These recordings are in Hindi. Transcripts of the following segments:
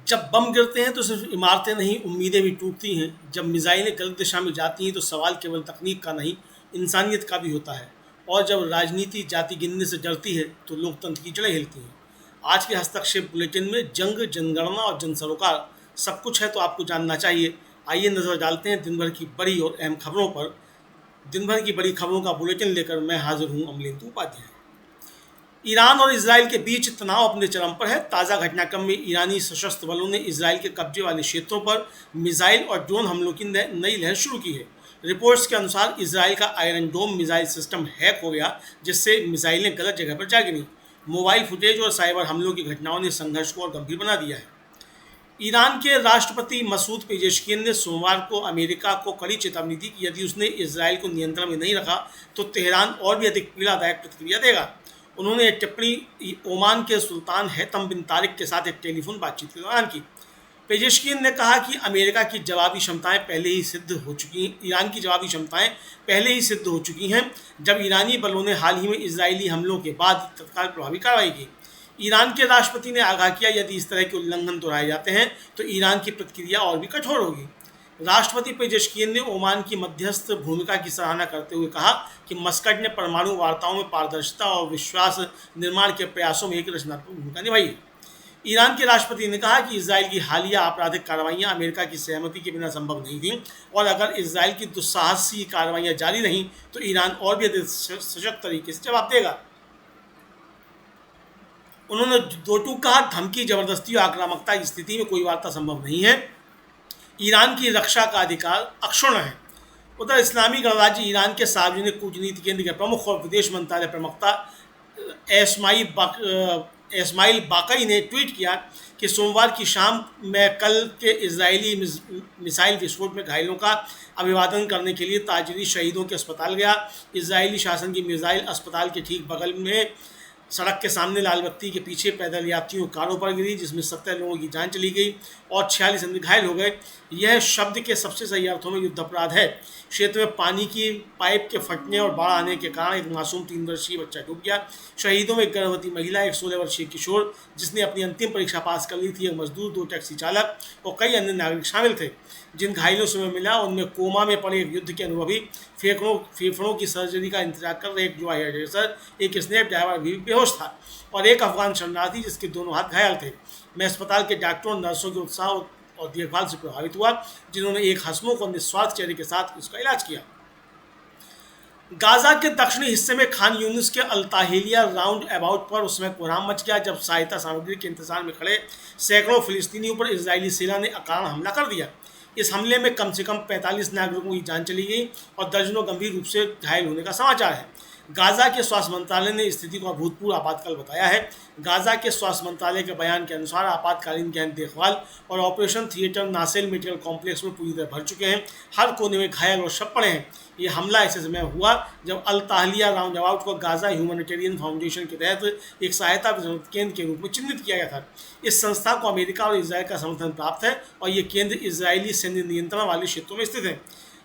जब बम गिरते हैं तो सिर्फ इमारतें नहीं, उम्मीदें भी टूटती हैं। जब मिसाइलें गलत दिशा में जाती हैं तो सवाल केवल तकनीक का नहीं, इंसानियत का भी होता है। और जब राजनीति जाति गिनने से डरती है तो लोकतंत्र की जड़ें हिलती हैं। आज के हस्तक्षेप बुलेटिन में जंग, जनगणना और जनसरोकार सब कुछ है, तो आपको जानना चाहिए। आइए नजर डालते हैं दिन भर की बड़ी और अहम खबरों पर। दिन भर की बड़ी खबरों का बुलेटिन लेकर मैं हाजिर हूँ, अमलेंदु उपाध्याय। ईरान और इसराइल के बीच तनाव अपने चरम पर है। ताज़ा घटनाक्रम में ईरानी सशस्त्र बलों ने इसराइल के कब्जे वाले क्षेत्रों पर मिसाइल और ड्रोन हमलों की नई लहर शुरू की है। रिपोर्ट्स के अनुसार इसराइल का iron dome missile system hack हो गया, जिससे मिसाइलें गलत जगह पर जा गिरी। मोबाइल फुटेज और साइबर हमलों की घटनाओं ने संघर्ष को और गंभीर बना दिया है। ईरान के राष्ट्रपति मसूद पेजेशकियन ने सोमवार को अमेरिका को कड़ी चेतावनी दी कि यदि उसने इसराइल को नियंत्रण में नहीं रखा तो तेहरान और भी अधिक पीड़ादायक प्रतिक्रिया देगा। उन्होंने एक टिप्पणी ओमान के सुल्तान हैतम बिन तारिक के साथ एक टेलीफोन बातचीत के दौरान की। पेजेशकियन ने कहा कि अमेरिका की जवाबी क्षमताएं पहले ही सिद्ध हो चुकी हैं ईरान की जवाबी क्षमताएं पहले ही सिद्ध हो चुकी हैं, जब ईरानी बलों ने हाल ही में इजरायली हमलों के बाद तत्काल प्रभावी कार्रवाई की। ईरान के राष्ट्रपति ने आगाह किया, यदि इस तरह के उल्लंघन दोहराए जाते हैं तो ईरान की प्रतिक्रिया और भी कठोर होगी। राष्ट्रपति पेजेशकियन ने ओमान की मध्यस्थ भूमिका की सराहना करते हुए कहा कि मस्कट ने परमाणु वार्ताओं में पारदर्शिता और विश्वास निर्माण के प्रयासों में एक रचनात्मक भूमिका निभाई है। ईरान के राष्ट्रपति ने कहा कि इसराइल की हालिया आपराधिक कार्रवाइयां अमेरिका की सहमति के बिना संभव नहीं थीं, और अगर इसराइल की दुस्साहसी कार्रवाइयां जारी रहीं तो ईरान और भी अधिक सशक्त तरीके से जवाब देगा। उन्होंने दो टूक कहा, धमकी, जबरदस्ती और आक्रामकता की स्थिति में कोई वार्ता संभव नहीं है। ईरान की रक्षा का अधिकार अक्षुण्ण है। उधर इस्लामी गणराज्य ईरान के सार्वजनिक कूटनीति केंद्र के प्रमुख और विदेश मंत्रालय प्रवक्ता इस्माइल बाकई ने ट्वीट किया कि सोमवार की शाम मैं कल के इजरायली मिसाइल विस्फोट में घायलों का अभिवादन करने के लिए ताजरी शहीदों के अस्पताल गया। इजरायली शासन की मिसाइल अस्पताल के ठीक बगल में सड़क के सामने लाल बत्ती के पीछे पैदल यात्रियों कारों पर गिरी, जिसमें 70 लोगों की जान चली गई और 46 अन्य घायल हो गए। यह शब्द के सबसे सही अर्थों में युद्ध अपराध है। क्षेत्र में पानी की पाइप के फटने और बाढ़ आने के कारण एक मासूम 3 वर्षीय बच्चा डूब गया। शहीदों में एक गर्भवती महिला, एक 16 वर्षीय किशोर जिसने अपनी अंतिम परीक्षा पास कर ली थी, एक मजदूर, 2 टैक्सी चालक और कई अन्य नागरिक शामिल थे। जिन घायलों से हमें मिला उनमें कोमा में पड़े एक युद्ध के अनुभवी, फेफड़ों की सर्जरी का इंतजार कर रहे एक युवा हेयरड्रेसर, एक स्नैप ड्राइवर भी बेहोश था और एक अफगान शरणार्थी जिसके दोनों हाथ घायल थे। मैं अस्पताल के डॉक्टरों और नर्सों के उत्साह और देखभाल से प्रभावित हुआ, जिन्होंने एक हंसमुख और निस्वार्थ चेहरे के साथ उसका इलाज किया। गाजा के दक्षिणी हिस्से में खान यूनिस के अल्ताहिलिया राउंड अबाउट पर उस समय कोहराम मच गया, जब सहायता सामग्री के इंतजार में खड़े सैकड़ों फिलिस्तीनियों पर इजरायली सेना ने अकारण हमला कर दिया। इस हमले में कम से कम 45 नागरिकों की जान चली गई और दर्जनों गंभीर रूप से घायल होने का समाचार है। गाजा के स्वास्थ्य मंत्रालय ने स्थिति को अभूतपूर्व आपातकाल बताया है। गाजा के स्वास्थ्य मंत्रालय के बयान के अनुसार आपातकालीन गहन देखभाल और ऑपरेशन थिएटर नासेल मेडिकल कॉम्प्लेक्स में पूरी तरह भर चुके हैं। हर कोने में घायल और शव पड़े हैं। ये हमला ऐसे समय हुआ जब अल ताहलिया राउंड अबाउट को गाजा ह्यूमैनिटेरियन फाउंडेशन के तहत एक सहायता केंद्र के रूप में चिन्हित किया गया था। इस संस्था को अमेरिका और इसराइल का समर्थन प्राप्त है और ये केंद्र इजरायली सैन्य नियंत्रण वाले क्षेत्रों में स्थित है।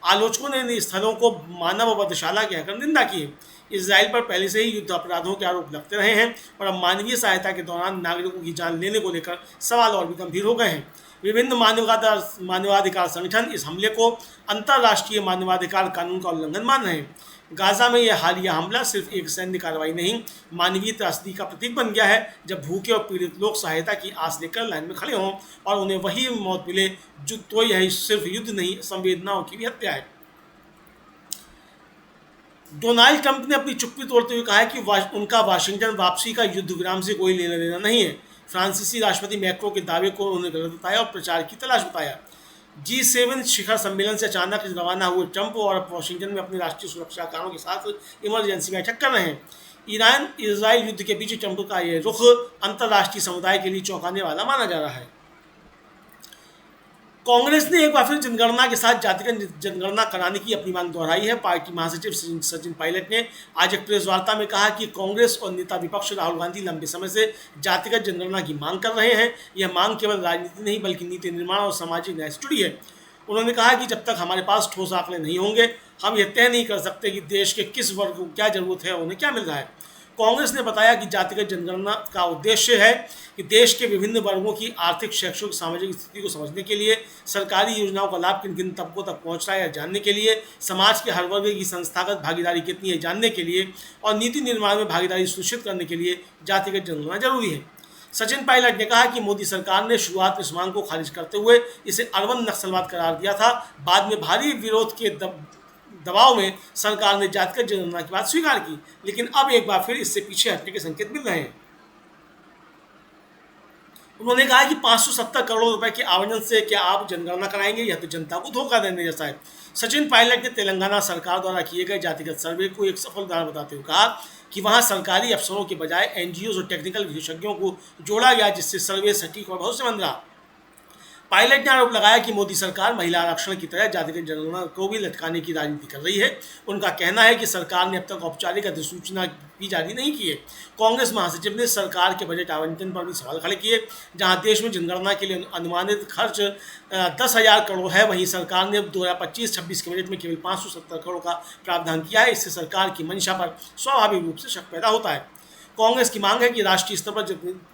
आलोचकों ने इन स्थलों को मानव वधशाला कहकर निंदा की है। इसराइल पर पहले से ही युद्ध अपराधों के आरोप लगते रहे हैं और अब मानवीय सहायता के दौरान नागरिकों की जान लेने को लेकर सवाल और भी गंभीर हो गए हैं। विभिन्न मानवाधिकार संगठन इस हमले को अंतर्राष्ट्रीय मानवाधिकार कानून का उल्लंघन मान रहे हैं। गाजा में यह हालिया हमला सिर्फ एक सैन्य कार्रवाई नहीं, मानवीय त्रासदी का प्रतीक बन गया है, जब भूखे और पीड़ित लोग सहायता की आस लेकर लाइन में खड़े हों और उन्हें वही मौत मिले जो तो यह सिर्फ युद्ध नहीं, संवेदनाओं की भी हत्या है। डोनाल्ड ट्रंप ने अपनी चुप्पी तोड़ते हुए कहा है कि उनका वाशिंगटन वापसी का युद्ध विराम से कोई लेना देना नहीं है। फ्रांसीसी राष्ट्रपति मैक्रो के दावे को उन्होंने गलत बताया और प्रचार की तलाश बताया। G7 शिखर सम्मेलन से अचानक रवाना हुए ट्रंप और वाशिंगटन में अपने राष्ट्रीय सुरक्षा कारणों के साथ इमरजेंसी बैठक कर रहे हैं। ईरान इजराइल युद्ध के बीच ट्रंप का यह रुख अंतर्राष्ट्रीय समुदाय के लिए चौंकाने वाला माना जा रहा है। कांग्रेस ने एक बार फिर जनगणना के साथ जातिगत जनगणना कराने की अपनी मांग दोहराई है। पार्टी महासचिव सचिन पायलट ने आज एक प्रेस वार्ता में कहा कि कांग्रेस और नेता विपक्ष राहुल गांधी लंबे समय से जातिगत जनगणना की मांग कर रहे हैं। यह मांग केवल राजनीति नहीं बल्कि नीति निर्माण और सामाजिक न्याय से जुड़ी है। उन्होंने कहा कि जब तक हमारे पास ठोस आंकड़े नहीं होंगे हम यह तय नहीं कर सकते कि देश के किस वर्ग को क्या जरूरत है और उन्हें क्या मिल रहा है। कांग्रेस ने बताया कि जातिगत जनगणना का उद्देश्य है कि देश के विभिन्न वर्गों की आर्थिक, शैक्षणिक, सामाजिक स्थिति को समझने के लिए, सरकारी योजनाओं का लाभ किन किन तबकों तक पहुंच रहा है या जानने के लिए, समाज के हर वर्ग की संस्थागत भागीदारी कितनी है जानने के लिए और नीति निर्माण में भागीदारी सुनिश्चित करने के लिए जातिगत जनगणना जरूरी है। सचिन पायलट ने कहा कि मोदी सरकार ने शुरुआत में इस मांग को खारिज करते हुए इसे अरबन नक्सलवाद करार दिया था। बाद में भारी विरोध के दबाव में सरकार ने जातिगत जनगणना की बात स्वीकार की, लेकिन अब एक बार फिर इससे पीछे हटने के संकेत मिल रहे हैं। उन्होंने कहा कि 570 करोड़ रुपए के आवंटन से क्या आप जनगणना कराएंगे? यह तो जनता को धोखा देने जैसा है। सचिन पायलट ने तेलंगाना सरकार द्वारा किए गए जातिगत सर्वे को एक सफल उदाहरण बताते हुए कहा कि वहां सरकारी अफसरों के बजाय एनजीओ और टेक्निकल विशेषज्ञों को जोड़ा गया, जिससे सर्वे सटीक और भरोसेमंद रहा। पायलट ने आरोप लगाया कि मोदी सरकार महिला आरक्षण की तरह जातिगत जनगणना को भी लटकाने की राजनीति कर रही है। उनका कहना है कि सरकार ने अब तक औपचारिक अधिसूचना भी जारी नहीं की है। कांग्रेस महासचिव ने सरकार के बजट आवंटन पर भी सवाल खड़े किए। जहां देश में जनगणना के लिए अनुमानित खर्च 10,000 करोड़ है, वहीं सरकार ने 2025-26 के बजट में केवल 570 करोड़ का प्रावधान किया है। इससे सरकार की मंशा पर स्वाभाविक रूप से शक पैदा होता है। कांग्रेस की मांग है कि राष्ट्रीय स्तर पर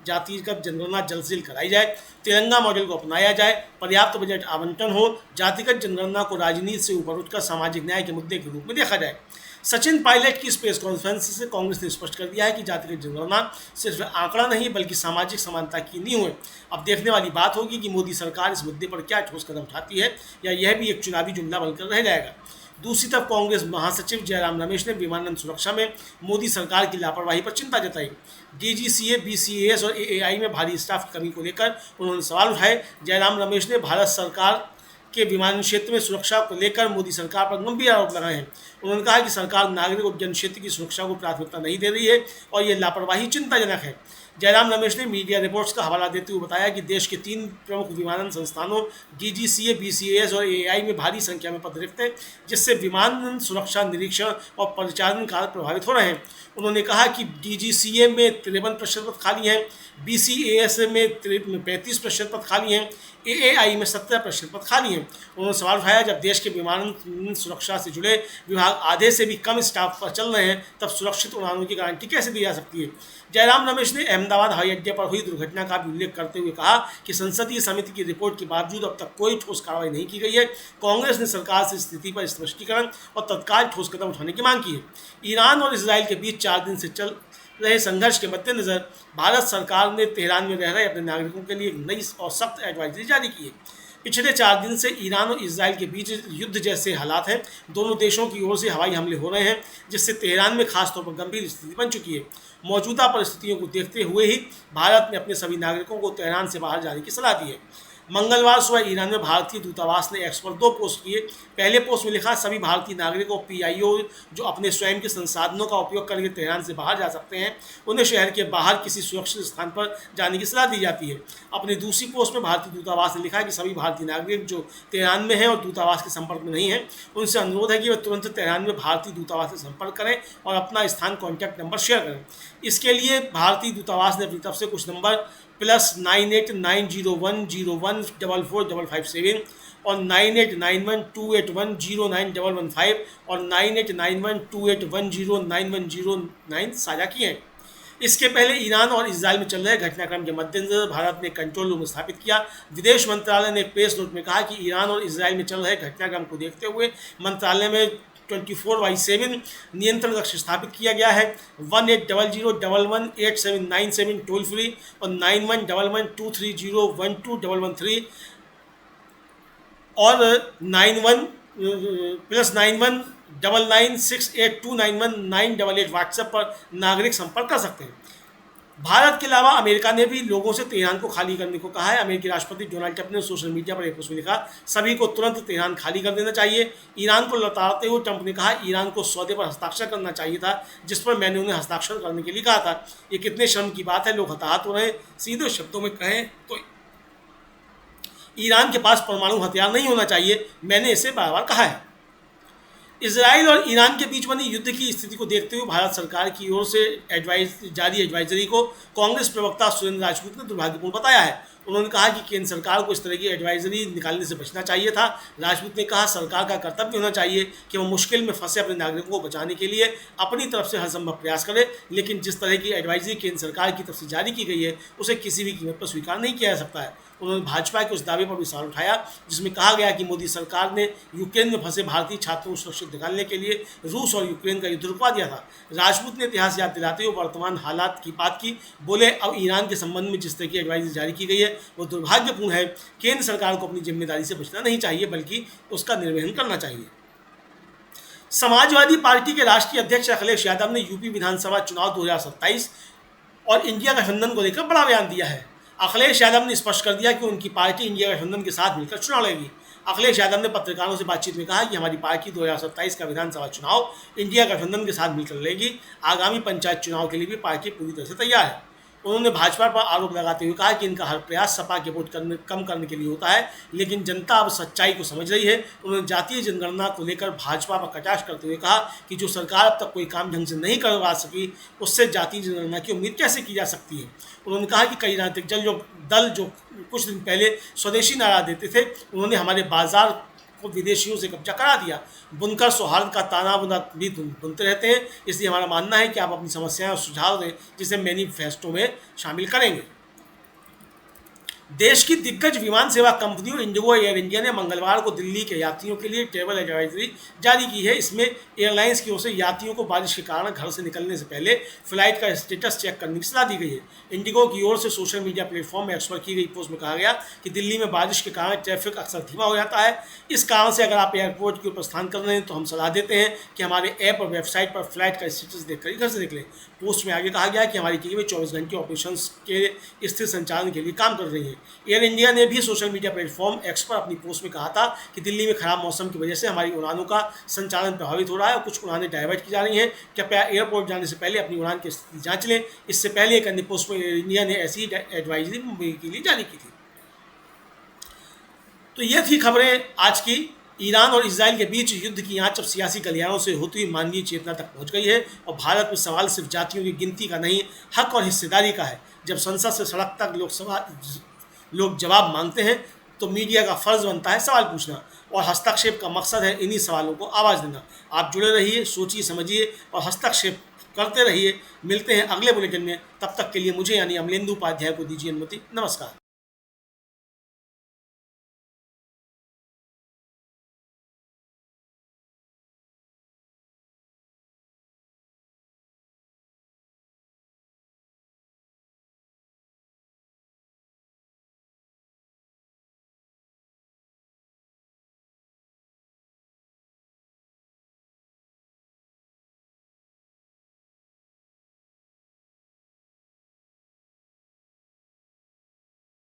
जातिगत जनगणना जल्द से जल्द कराई जाए, तेलंगाना मॉडल को अपनाया जाए, पर्याप्त बजट आवंटन हो, जातिगत जनगणना को राजनीति से ऊपर उठकर सामाजिक न्याय के मुद्दे के रूप में देखा जाए। सचिन पायलट की इस प्रेस कॉन्फ्रेंस से कांग्रेस ने स्पष्ट कर दिया है कि जातिगत जनगणना सिर्फ आंकड़ा नहीं बल्कि सामाजिक समानता की नींव है। अब देखने वाली बात होगी कि मोदी सरकार इस मुद्दे पर क्या ठोस कदम उठाती है या यह भी एक चुनावी जुमला बनकर रह जाएगा। दूसरी तरफ कांग्रेस महासचिव जयराम रमेश ने विमानन सुरक्षा में मोदी सरकार की लापरवाही पर चिंता जताई। डीजीसीए, बीसीएएस और एएआई में भारी स्टाफ कमी को लेकर उन्होंने सवाल उठाए। जयराम रमेश ने भारत सरकार के विमानन क्षेत्र में सुरक्षा को लेकर मोदी सरकार पर गंभीर आरोप लगाए हैं। उन्होंने कहा कि सरकार नागरिक उड्डयन क्षेत्र की सुरक्षा को प्राथमिकता नहीं दे रही है और ये लापरवाही चिंताजनक है। जयराम रमेश ने मीडिया रिपोर्ट्स का हवाला देते हुए बताया कि देश के 3 प्रमुख विमानन संस्थानों डीजीसीए, बीसीएएस और एएआई में भारी संख्या में पद रिक्त हैं, जिससे विमानन सुरक्षा, निरीक्षण और परिचालन कार्य प्रभावित हो रहे हैं। उन्होंने कहा कि डीजीसीए में 53% पद खाली हैं, बीसीएएस में 35% पद खाली हैं, एएआई में 17% पद खाली हैं। उन्होंने सवाल उठाया, जब देश के विमानन सुरक्षा से जुड़े विभाग आधे से भी कम स्टाफ पर चल रहे हैं, तब सुरक्षित उड़ानों की गारंटी कैसे दी जा सकती है। जयराम रमेश ने अहमदाबाद हवाई अड्डे पर हुई दुर्घटना का भी उल्लेख करते हुए कहा कि संसदीय समिति की रिपोर्ट के बावजूद अब तक कोई ठोस कार्रवाई नहीं की गई है। कांग्रेस ने सरकार से स्थिति पर स्पष्टीकरण और तत्काल ठोस कदम उठाने की मांग की है। ईरान और इसराइल के बीच 4 दिन से चल रहे संघर्ष के मद्देनजर भारत सरकार ने तेहरान में रह रहे अपने नागरिकों के लिए एक नई और सख्त एडवाइजरी जारी की है। पिछले 4 दिन से ईरान और इसराइल के बीच युद्ध जैसे हालात हैं। दोनों देशों की ओर से हवाई हमले हो रहे हैं, जिससे तेहरान में खासतौर पर गंभीर स्थिति बन चुकी है। मौजूदा परिस्थितियों को देखते हुए ही भारत ने अपने सभी नागरिकों को तेहरान से बाहर जाने की सलाह दी है। मंगलवार सुबह ईरान में भारतीय दूतावास ने एक्स पर 2 पोस्ट किए। पहले पोस्ट में लिखा, सभी भारतीय नागरिकों पीआईओ जो अपने स्वयं के संसाधनों का उपयोग करके तेहरान से बाहर जा सकते हैं, उन्हें शहर के बाहर किसी सुरक्षित स्थान पर जाने की सलाह दी जाती है। अपनी दूसरी पोस्ट में भारतीय दूतावास ने लिखा कि सभी भारतीय नागरिक जो तेहरान में हैं और दूतावास के संपर्क में नहीं हैं, उनसे अनुरोध है कि वे तुरंत तेहरान में भारतीय दूतावास से संपर्क करें और अपना स्थान कॉन्टैक्ट नंबर शेयर करें। इसके लिए भारतीय दूतावास ने अपनी तरफ से कुछ नंबर +989010144557 और 989128109115 और 989128109109 साझा किए हैं। इसके पहले ईरान और इजराइल में चल रहे घटनाक्रम के मद्देनजर भारत ने कंट्रोल रूम स्थापित किया। विदेश मंत्रालय ने एक प्रेस नोट में कहा कि ईरान और इजराइल में चल रहे घटनाक्रम को देखते हुए मंत्रालय में 24/7 नियंत्रण कक्ष स्थापित किया गया है। 1800118797 टोल फ्री और 911123012113 और 919968291988 व्हाट्सएप पर नागरिक संपर्क कर सकते हैं। भारत के अलावा अमेरिका ने भी लोगों से तेहरान को खाली करने को कहा है। अमेरिकी राष्ट्रपति डोनाल्ड ट्रंप ने सोशल मीडिया पर एक पोस्ट में लिखा, सभी को तुरंत तेहरान खाली कर देना चाहिए। ईरान को लताड़ते हुए ट्रंप ने कहा, ईरान को सौदे पर हस्ताक्षर करना चाहिए था जिस पर मैंने उन्हें हस्ताक्षर करने के लिए कहा था। ये कितने शर्म की बात है, लोग हताहत हो रहे हैं। सीधे शब्दों में कहें तो ईरान के पास परमाणु हथियार नहीं होना चाहिए, मैंने इसे बार बार कहा है। इसराइल और ईरान के बीच बनी युद्ध की स्थिति को देखते हुए भारत सरकार की ओर से जारी एडवाइजरी को कांग्रेस प्रवक्ता सुरेंद्र राजपूत ने दुर्भाग्यपूर्ण बताया है। उन्होंने कहा कि केंद्र सरकार को इस तरह की एडवाइजरी निकालने से बचना चाहिए था। राजपूत ने कहा, सरकार का कर्तव्य होना चाहिए कि वह मुश्किल में फंसे अपने नागरिकों को बचाने के लिए अपनी तरफ से हर संभव प्रयास करे, लेकिन जिस तरह की एडवाइजरी केंद्र सरकार की तरफ से जारी की गई है उसे किसी भी कीमत पर स्वीकार नहीं किया जा सकता है। उन्होंने भाजपा के उस दावे पर भी सवाल उठाया जिसमें कहा गया कि मोदी सरकार ने यूक्रेन में फंसे भारतीय छात्रों को सुरक्षित निकालने के लिए रूस और यूक्रेन का युद्ध रुकवा दिया था। राजपूत ने इतिहास याद दिलाते हुए वर्तमान हालात की बात की। बोले, अब ईरान के संबंध में जिस तरह की एडवाइजरी जारी की गई है वो दुर्भाग्यपूर्ण है। केंद्र सरकार को अपनी जिम्मेदारी से बचना नहीं चाहिए बल्कि उसका निर्वहन करना चाहिए। समाजवादी पार्टी के राष्ट्रीय अध्यक्ष अखिलेश यादव ने यूपी विधानसभा चुनाव 2027 और इंडिया गठबंधन को लेकर बड़ा बयान दिया है। अखिलेश यादव ने स्पष्ट कर दिया कि उनकी पार्टी इंडिया गठबंधन के साथ मिलकर चुनाव लड़ेगी। अखिलेश यादव ने पत्रकारों से बातचीत में कहा कि हमारी पार्टी 2027 का विधानसभा चुनाव इंडिया गठबंधन के साथ मिलकर लड़ेगी। आगामी पंचायत चुनाव के लिए भी पार्टी पूरी तरह से तैयार है। उन्होंने भाजपा पर आरोप लगाते हुए कहा कि इनका हर प्रयास सपा के वोट कम करने के लिए होता है, लेकिन जनता अब सच्चाई को समझ रही है। उन्होंने जातीय जनगणना को लेकर भाजपा पर कटाक्ष करते हुए कहा कि जो सरकार अब तक कोई काम ढंग से नहीं करवा सकी उससे जातीय जनगणना की उम्मीद कैसे की जा सकती है। उन्होंने कहा कि कई राजनीतिक दल जो कुछ दिन पहले स्वदेशी नारा देते थे, उन्होंने हमारे बाजार को विदेशियों से कब्जा करा दिया। बुनकर सौहार्द का ताना बुना भी बुनते रहते हैं, इसलिए हमारा मानना है कि आप अपनी समस्याएं और सुझाव दें जिसे मैनिफेस्टो में शामिल करेंगे। देश की दिग्गज विमान सेवा कंपनियों इंडिगो और एयर इंडिया ने मंगलवार को दिल्ली के यात्रियों के लिए ट्रैवल एडवाइजरी जारी की है। इसमें एयरलाइंस की ओर से यात्रियों को बारिश के कारण घर से निकलने से पहले फ्लाइट का स्टेटस चेक करने की सलाह दी गई है। इंडिगो की ओर से सोशल मीडिया प्लेटफॉर्म एक्स पर की गई पोस्ट में कहा गया कि दिल्ली में बारिश के कारण ट्रैफिक अक्सर धीमा हो जाता है। इस कारण से अगर आप एयरपोर्ट की ओर प्रस्थान कर रहे हैं तो हम सलाह देते हैं कि हमारे ऐप और वेबसाइट पर फ्लाइट का स्टेटस देखकर ही घर से निकलें। पोस्ट में आगे कहा गया कि हमारी टीमें 24 घंटे ऑपरेशन के स्थिर संचालन के लिए काम कर रही है। एयर इंडिया ने भी सोशल मीडिया प्लेटफॉर्म एक्स पर अपनी पोस्ट में कहा था कि दिल्ली में खराब मौसम की वजह से हमारी उड़ानों का संचालन प्रभावित हो रहा है और कुछ उड़ानें डाइवर्ट की जा रही हैं। कृपया एयरपोर्ट जाने से पहले अपनी उड़ान की स्थिति जांच लें। इससे पहले एक अन्य पोस्ट में एयर इंडिया ने ऐसी एडवाइजरी मुंबई के लिए जारी की थी। तो ये थी खबरें आज की। ईरान और इजराइल के बीच युद्ध की आंच अब सियासी गलियारों से होती हुई मानवीय चेतना तक पहुंच गई है और भारत में सवाल सिर्फ जातियों की गिनती का नहीं, हक और हिस्सेदारी का है। जब संसद से सड़क तक लोग जवाब मांगते हैं तो मीडिया का फर्ज बनता है सवाल पूछना, और हस्तक्षेप का मकसद है इन्हीं सवालों को आवाज़ देना। आप जुड़े रहिए, सोचिए, समझिए और हस्तक्षेप करते रहिए। मिलते हैं अगले बुलेटिन में, तब तक के लिए मुझे यानी अमलेंदु उपाध्याय को दीजिए अनुमति। नमस्कार।